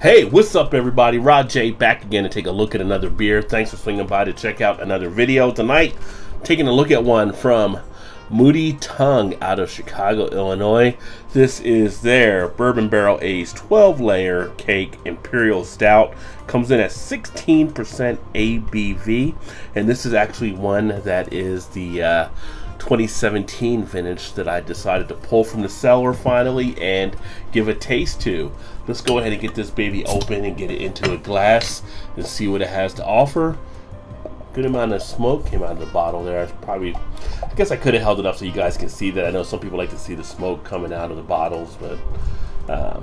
Hey, what's up everybody? Rod J back again to take a look at another beer. Thanks for swinging by to check out another video. Tonight, taking a look at one from Moody Tongue out of Chicago, Illinois. This is their bourbon barrel aged 12-layer cake imperial stout. Comes in at 16% ABV, and this is actually one that is the 2017 vintage that I decided to pull from the cellar finally and give a taste to. Let's go ahead and get this baby open and get it into a glass and see what it has to offer. Good amount of smoke came out of the bottle there. I guess I could have held it up so you guys can see that. I know some people like to see the smoke coming out of the bottles, but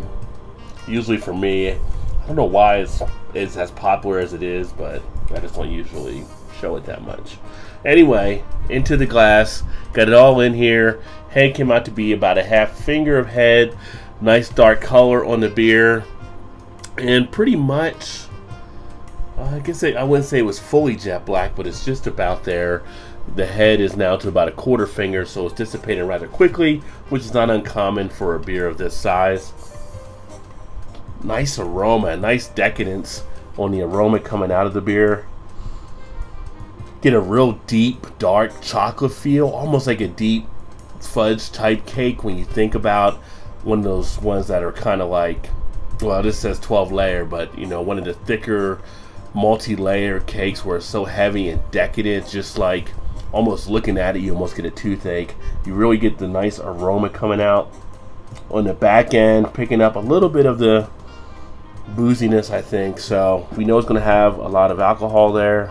usually for me, I don't know why it's as popular as it is, but I just don't usually show it that much. Anyway, into the glass, got it all in here. Head came out to be about a half finger of head. Nice dark color on the beer, and pretty much, I guess I wouldn't say it was fully jet black, but it's just about there. The head is now to about a quarter finger, so it's dissipating rather quickly, which is not uncommon for a beer of this size. Nice aroma, nice decadence on the aroma coming out of the beer. Get a real deep, dark chocolate feel, almost like a deep fudge type cake when you think about one of those ones that are kind of like, well, this says 12 layer, but you know, one of the thicker multi-layer cakes where it's so heavy and decadent, just like almost looking at it you almost get a toothache. You really get the nice aroma coming out on the back end, picking up a little bit of the booziness, I think. So we know it's going to have a lot of alcohol there,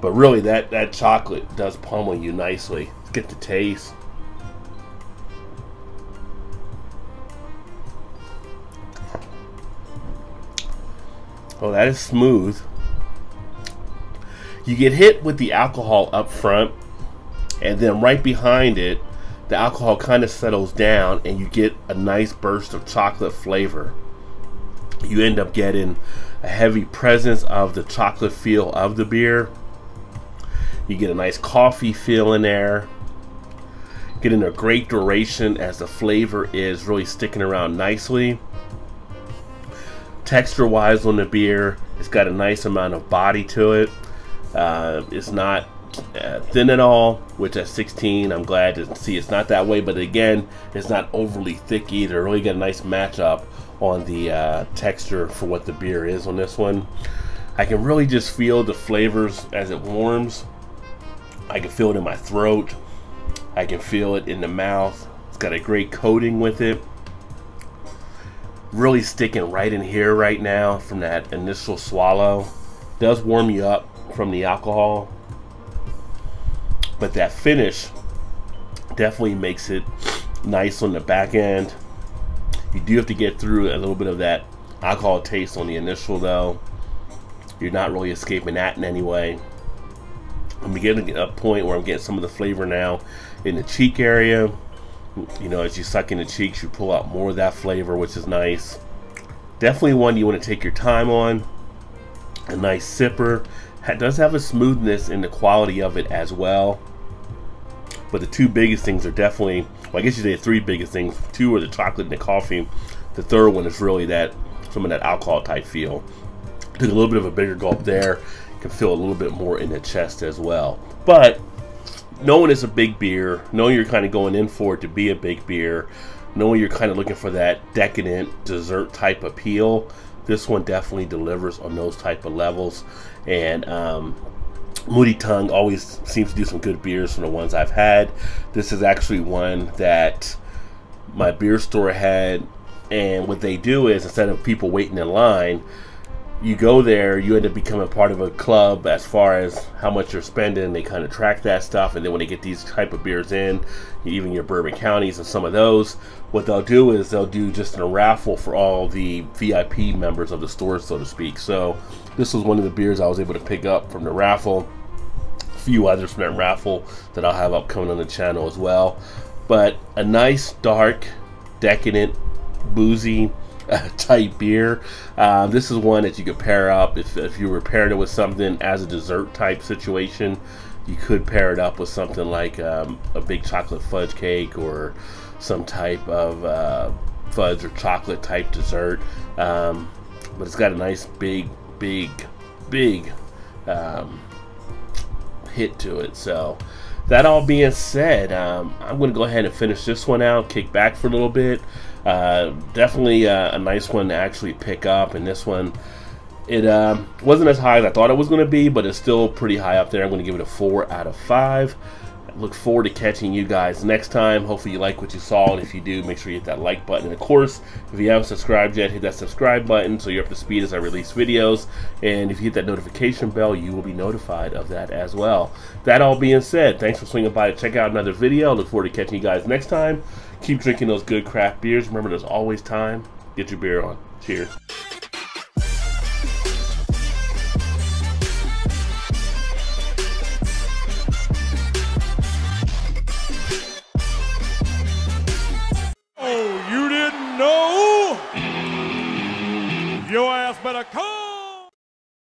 but really that chocolate does pummel you nicely. Let's get the taste. Oh, that is smooth. You get hit with the alcohol up front, and then right behind it, the alcohol kind of settles down, and you get a nice burst of chocolate flavor. You end up getting a heavy presence of the chocolate feel of the beer. You get a nice coffee feel in there. Getting a great duration as the flavor is really sticking around nicely. Texture wise on the beer, it's got a nice amount of body to it. It's not thin at all, which at 16 I'm glad to see it's not that way, but again, it's not overly thick either. Really got a nice matchup on the texture for what the beer is on this one. I can really just feel the flavors as it warms. I can feel it in my throat, I can feel it in the mouth. It's got a great coating with it. Really sticking right in here right now from that initial swallow. Does warm you up from the alcohol, but that finish definitely makes it nice on the back end. You do have to get through a little bit of that alcohol taste on the initial though. You're not really escaping that in any way. I'm getting to a point where I'm getting some of the flavor now in the cheek area. You know, as you suck in the cheeks, you pull out more of that flavor, which is nice. Definitely one you want to take your time on. A nice sipper. It does have a smoothness in the quality of it as well. But the two biggest things are definitely, well, I guess you say the three biggest things. Two are the chocolate and the coffee. The third one is really that, some of that alcohol type feel. Took a little bit of a bigger gulp there. Can feel a little bit more in the chest as well. But knowing it's a big beer, knowing you're kind of going in for it to be a big beer, knowing you're kind of looking for that decadent dessert type appeal, this one definitely delivers on those type of levels. And Moody Tongue always seems to do some good beers from the ones I've had. This is actually one that my beer store had, and what they do is, instead of people waiting in line, you go there, you end up becoming part of a club as far as how much you're spending. They kind of track that stuff, and then when they get these type of beers in, even your Bourbon counties and some of those, what they'll do is they'll do just a raffle for all the VIP members of the store, so to speak. So this was one of the beers I was able to pick up from the raffle. A few others from that raffle that I'll have upcoming on the channel as well. But a nice, dark, decadent, boozy type beer. This is one that you could pair up if you were pairing it with something as a dessert type situation. You could pair it up with something like a big chocolate fudge cake or some type of fudge or chocolate type dessert. but it's got a nice big hit to it. So that all being said, I'm going to go ahead and finish this one out, kick back for a little bit. Definitely a nice one to actually pick up, and this one, it wasn't as high as I thought it was going to be, but it's still pretty high up there. I'm going to give it a 4 out of 5. Look forward to catching you guys next time. Hopefully you like what you saw, and if you do, make sure you hit that like button. And of course, if you haven't subscribed yet, hit that subscribe button so you're up to speed as I release videos. And if you hit that notification bell, you will be notified of that as well. That all being said, thanks for swinging by to check out another video. Look forward to catching you guys next time. Keep drinking those good craft beers. Remember, there's always time. Get your beer on. Cheers. You didn't know? Your ass better come.